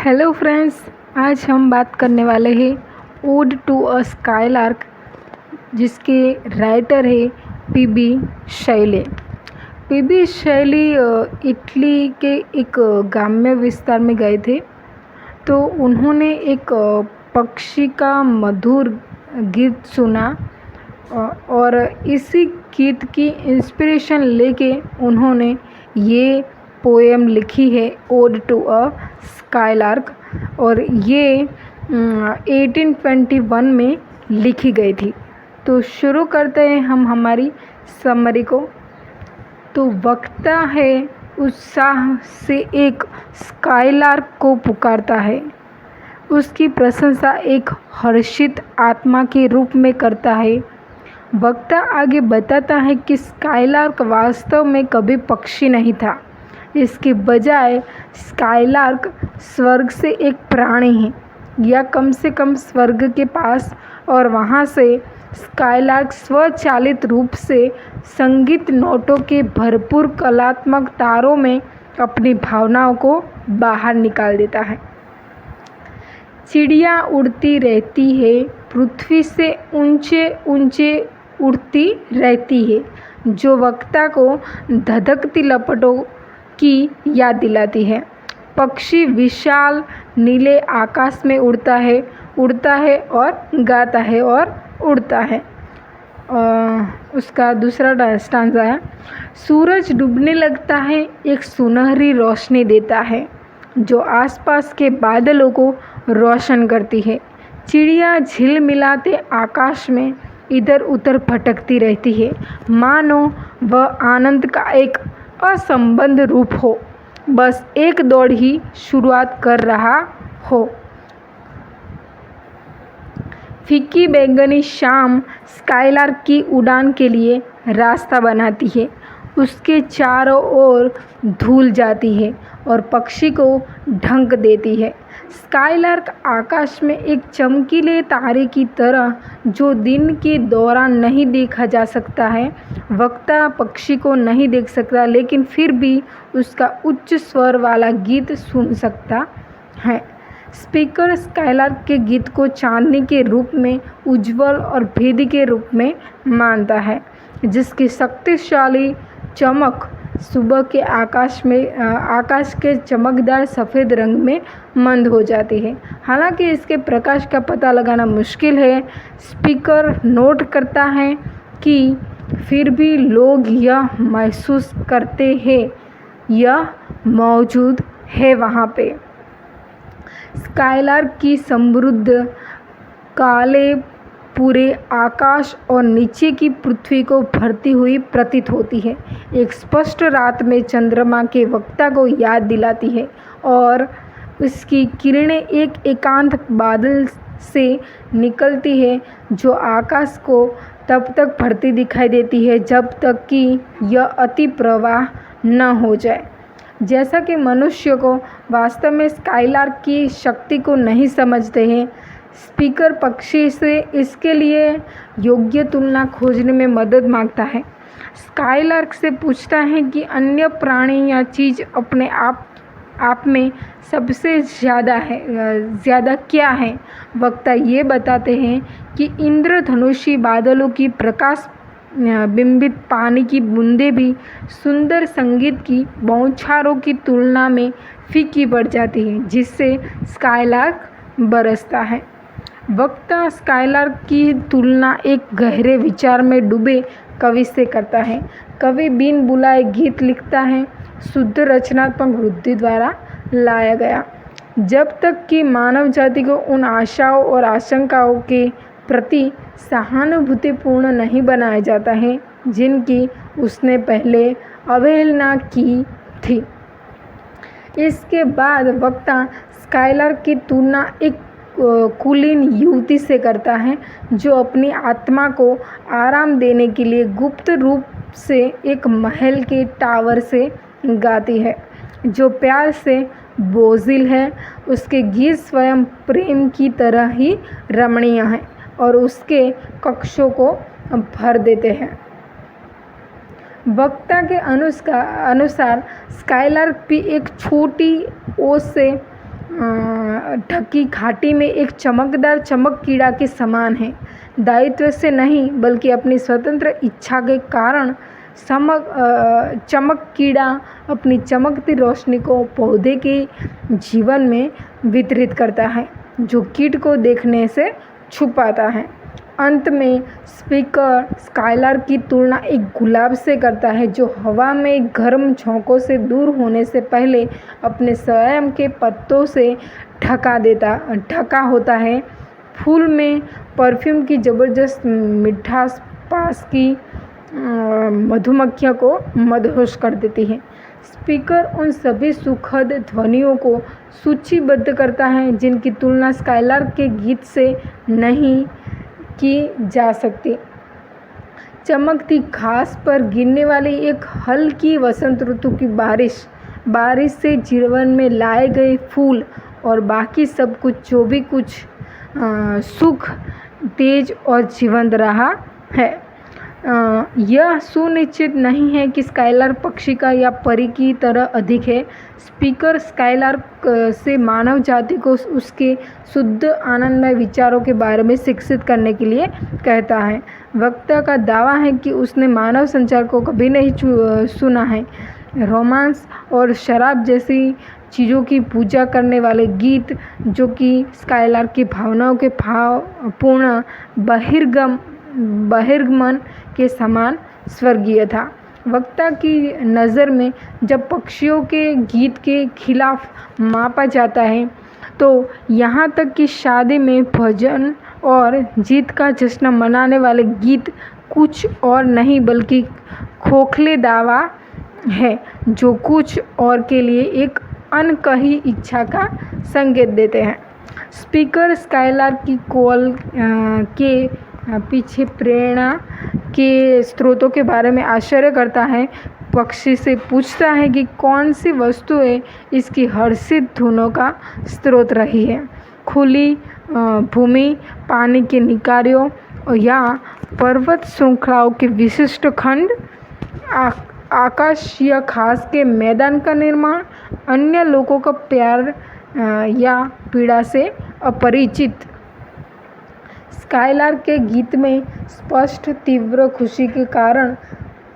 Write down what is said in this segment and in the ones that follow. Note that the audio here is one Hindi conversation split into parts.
हेलो फ्रेंड्स, आज हम बात करने वाले हैं ओड टू अ स्काईलार्क, जिसके राइटर है PB Shelley. PB Shelley Italy के एक ग्राम्य विस्तार में गए थे, तो उन्होंने एक पक्षी का मधुर गीत सुना और इसी गीत की इंस्पिरेशन लेके उन्होंने ये पोएम लिखी है ओड टू अ स्काईलार्क, और ये 1821 में लिखी गई थी। तो शुरू करते हैं हम हमारी समरी को। तो वक्ता है उत्साह से एक स्काईलार्क को पुकारता है, उसकी प्रशंसा एक हर्षित आत्मा के रूप में करता है। वक्ता आगे बताता है कि स्काईलार्क वास्तव में कभी पक्षी नहीं था, इसके बजाय स्काईलार्क स्वर्ग से एक प्राणी है, या कम से कम स्वर्ग के पास, और वहाँ से स्काईलार्क स्वचालित रूप से संगीत नोटों के भरपूर कलात्मक तारों में अपनी भावनाओं को बाहर निकाल देता है। चिड़िया उड़ती रहती है, पृथ्वी से ऊंचे ऊंचे उड़ती रहती है, जो वक्ता को धधकती लपटों की याद दिलाती है। पक्षी विशाल नीले आकाश में उड़ता है और गाता है और उड़ता है। उसका दूसरा स्टांजा है, सूरज डूबने लगता है, एक सुनहरी रोशनी देता है जो आसपास के बादलों को रोशन करती है। चिड़िया झिलमिलाते आकाश में इधर उधर भटकती रहती है, मानो वह आनंद का एक असंबद्ध रूप हो, बस एक दौड़ ही शुरुआत कर रहा हो। फीकी बैंगनी शाम स्काईलार्क की उड़ान के लिए रास्ता बनाती है, उसके चारों ओर धूल जाती है और पक्षी को ढंक देती है। स्काईलार्क आकाश में एक चमकीले तारे की तरह, जो दिन के दौरान नहीं देखा जा सकता है। वक्ता पक्षी को नहीं देख सकता, लेकिन फिर भी उसका उच्च स्वर वाला गीत सुन सकता है। स्पीकर स्काईलार्क के गीत को चांदनी के रूप में उज्जवल और भेदी के रूप में मानता है, जिसकी शक्तिशाली चमक सुबह के आकाश के चमकदार सफ़ेद रंग में मंद हो जाती है। हालांकि इसके प्रकाश का पता लगाना मुश्किल है, स्पीकर नोट करता है कि फिर भी लोग यह महसूस करते हैं यह मौजूद है वहाँ पे। स्काईलार्क की समृद्ध काले पूरे आकाश और नीचे की पृथ्वी को भरती हुई प्रतीत होती है। एक स्पष्ट रात में चंद्रमा के वक्ता को याद दिलाती है, और उसकी किरणें एक एकांत बादल से निकलती है, जो आकाश को तब तक भरती दिखाई देती है जब तक कि यह अति प्रवाह न हो जाए। जैसा कि मनुष्य को वास्तव में स्काईलार्क की शक्ति को नहीं समझते हैं, स्पीकर पक्षी से इसके लिए योग्य तुलना खोजने में मदद मांगता है। स्काईलार्क से पूछता है कि अन्य प्राणी या चीज़ अपने आप में सबसे ज़्यादा क्या है। वक्ता ये बताते हैं कि इंद्रधनुषी बादलों की प्रकाश बिंबित पानी की बूंदें भी सुंदर संगीत की बौछारों की तुलना में फीकी पड़ जाती हैं, जिससे स्काईलार्क बरसता है। वक्ता स्काईलार्क की तुलना एक गहरे विचार में डूबे कवि से करता है। कवि बिन बुलाए गीत लिखता है, शुद्ध रचनात्मक बुद्धि द्वारा लाया गया। जब तक कि मानव जाति को उन आशाओं और आशंकाओं के प्रति सहानुभूतिपूर्ण नहीं बनाया जाता है जिनकी उसने पहले अवहेलना की थी। इसके बाद वक्ता स्काईलार्क की तुलना एक कुलीन युवती से करता है, जो अपनी आत्मा को आराम देने के लिए गुप्त रूप से एक महल के टावर से गाती है, जो प्यार से बोझिल है। उसके गीत स्वयं प्रेम की तरह ही रमणीय हैं और उसके कक्षों को भर देते हैं। वक्ता के अनुसार स्काईलार्क भी एक छोटी ओस से ढकी घाटी में एक चमकदार चमक कीड़ा के समान है। दायित्व से नहीं बल्कि अपनी स्वतंत्र इच्छा के कारण चमक कीड़ा अपनी चमकती रोशनी को पौधे के जीवन में वितरित करता है, जो कीट को देखने से छुपाता है। अंत में स्पीकर स्काइलार्क की तुलना एक गुलाब से करता है, जो हवा में गर्म झोंकों से दूर होने से पहले अपने स्वयं के पत्तों से ढका होता है। फूल में परफ्यूम की ज़बरदस्त मिठास पास की मधुमक्खियों को मदहोश कर देती है। स्पीकर उन सभी सुखद ध्वनियों को सूचीबद्ध करता है जिनकी तुलना स्काइलार्क के गीत से नहीं की जा सकती। चमकती घास पर गिरने वाली एक हल्की वसंत ऋतु की बारिश से जीवन में लाए गए फूल और बाकी सब कुछ जो भी कुछ सुख, तेज और जीवंत रहा है। यह सुनिश्चित नहीं है कि स्काइलार्क पक्षी का या परी की तरह अधिक है। स्पीकर स्काइलार्क से मानव जाति को उसके शुद्ध आनंदमय विचारों के बारे में शिक्षित करने के लिए कहता है। वक्ता का दावा है कि उसने मानव संचार को कभी नहीं सुना है। रोमांस और शराब जैसी चीज़ों की पूजा करने वाले गीत, जो कि स्काइलार्क की भावनाओं के भावपूर्ण बहिर्गमन के समान स्वर्गीय था। वक्ता की नज़र में जब पक्षियों के गीत के खिलाफ मापा जाता है, तो यहाँ तक कि शादी में भजन और जीत का जश्न मनाने वाले गीत कुछ और नहीं बल्कि खोखले दावा है, जो कुछ और के लिए एक अनकही इच्छा का संकेत देते हैं। स्पीकर स्काइलार्क की कॉल के पीछे प्रेरणा के स्रोतों के बारे में आश्चर्य करता है। पक्षी से पूछता है कि कौन सी वस्तुएं इसकी हर्षित धुनों का स्रोत रही है। खुली भूमि, पानी के निकायों या पर्वत श्रृंखलाओं के विशिष्ट खंड, आकाश या घास के मैदान का निर्माण, अन्य लोगों का प्यार या पीड़ा से अपरिचित। स्काइलार्क के गीत में स्पष्ट तीव्र खुशी के कारण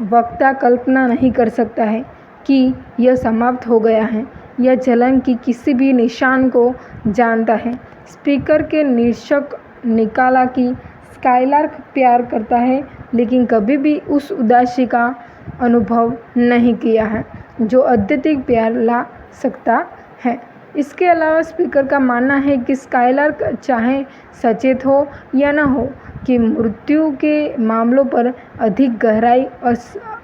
वक्ता कल्पना नहीं कर सकता है कि यह समाप्त हो गया है। यह जलन की किसी भी निशान को जानता है। स्पीकर के निरीक्षक निकाला कि स्काइलार्क प्यार करता है, लेकिन कभी भी उस उदासी का अनुभव नहीं किया है जो अत्यधिक प्यार ला सकता है। इसके अलावा स्पीकर का मानना है कि स्काइलार्क चाहे सचेत हो या न हो, कि मृत्यु के मामलों पर अधिक गहराई और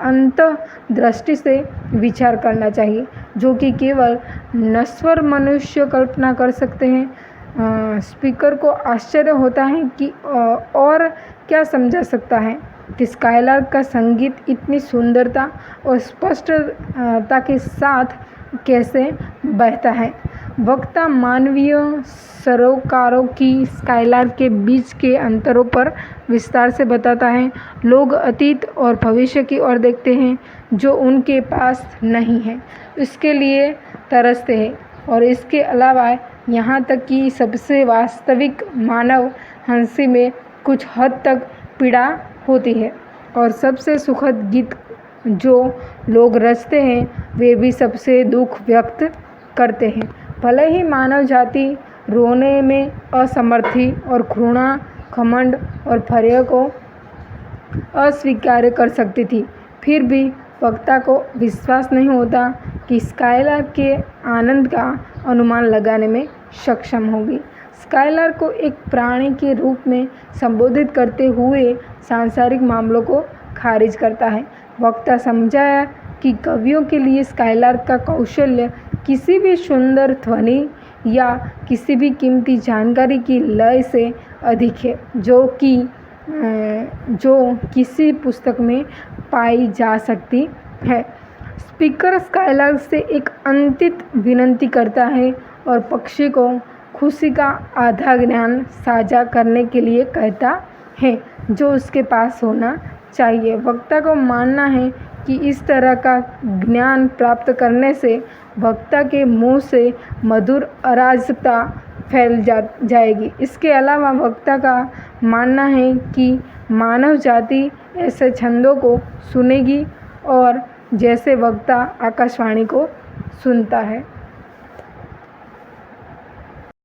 अंतर्दृष्टि से विचार करना चाहिए, जो कि केवल नश्वर मनुष्य कल्पना कर सकते हैं। स्पीकर को आश्चर्य होता है कि और क्या समझा सकता है कि स्काइलार्क का संगीत इतनी सुंदरता और स्पष्टता के साथ कैसे बहता है। वक्ता मानवीय सरोकारों की स्काइलार्क के बीच के अंतरों पर विस्तार से बताता है। लोग अतीत और भविष्य की ओर देखते हैं जो उनके पास नहीं है, इसके लिए तरसते हैं, और इसके अलावा यहाँ तक कि सबसे वास्तविक मानव हंसी में कुछ हद तक पीड़ा होती है, और सबसे सुखद गीत जो लोग रचते हैं वे भी सबसे दुख व्यक्त करते हैं। भले ही मानव जाति रोने में असमर्थ थी और घृणा, घमंड और भय को अस्वीकार कर सकती थी, फिर भी वक्ता को विश्वास नहीं होता कि स्काइलार्क के आनंद का अनुमान लगाने में सक्षम होगी। स्काइलार्क को एक प्राणी के रूप में संबोधित करते हुए सांसारिक मामलों को खारिज करता है। वक्ता समझाया कि कवियों के लिए स्काइलार्क का कौशल्य किसी भी सुंदर ध्वनि या किसी भी कीमती जानकारी की लय से अधिक है जो किसी पुस्तक में पाई जा सकती है। स्पीकर स्काइलार्क से एक अंतिम विनती करता है और पक्षी को खुशी का आधा ज्ञान साझा करने के लिए कहता है जो उसके पास होना चाहिए। वक्ता को मानना है कि इस तरह का ज्ञान प्राप्त करने से वक्ता के मुंह से मधुर अराजकता फैल जाएगी। इसके अलावा वक्ता का मानना है कि मानव जाति ऐसे छंदों को सुनेगी और जैसे वक्ता आकाशवाणी को सुनता है।